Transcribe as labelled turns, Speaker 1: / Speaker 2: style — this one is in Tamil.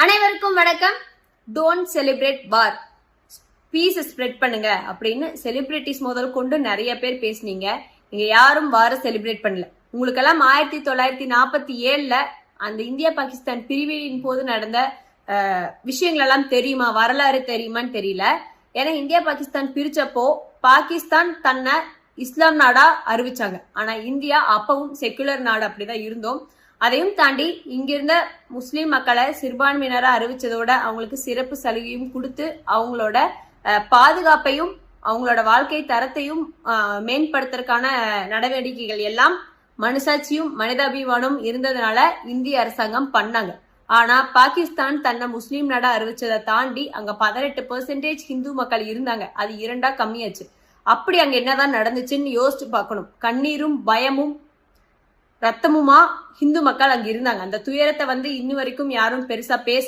Speaker 1: அனைவருக்கும் வணக்கம். Don't celebrate war, peace spread பண்ணுங்க அப்படின்னு செலிபிரிட்டிஸ் முதல் கொண்டு நிறைய பேர் பேசுனீங்க. நீங்க யாரும் வார செலிப்ரேட் பண்ணல. உங்களுக்கெல்லாம் 1947 அந்த இந்தியா பாகிஸ்தான் பிரிவின் போது நடந்த விஷயங்கள் எல்லாம் தெரியுமா, வரலாறு தெரியுமான்னு தெரியல. ஏன்னா இந்தியா பாகிஸ்தான் பிரிச்சப்போ பாகிஸ்தான் தன்னை இஸ்லாம் நாடா அறிவிச்சாங்க. ஆனா இந்தியா அப்பவும் செக்குலர் நாடு அப்படிதான் இருந்தோம். அதையும் தாண்டி இங்கிருந்த முஸ்லீம் மக்களை சிறுபான்மையினரா அறிவிச்சதோட அவங்களுக்கு சிறப்பு சலுகையும் கொடுத்து அவங்களோட பாதுகாப்பையும் அவங்களோட வாழ்க்கை தரத்தையும் மேம்படுத்துறதுக்கான நடவடிக்கைகள் எல்லாம் மனுசாட்சியும் மனிதாபிமானம் இருந்ததுனால இந்திய அரசாங்கம் பண்ணாங்க. ஆனா பாகிஸ்தான் தன்னை முஸ்லீம் நாடா அறிவிச்சதை தாண்டி அங்க 18% ஹிந்து மக்கள் இருந்தாங்க. அது 2ஆ கம்மியாச்சு. அப்படி அங்க என்னதான் நடந்துச்சுன்னு யோசிச்சு பார்க்கணும். கண்ணீரும் பயமும் ரத்தமுமா ஹிந்து மக்கள் அங்க இருந்தாங்க. அந்த துயரத்தை இன்னி வரைக்கும் யாரும் பெருசா பேச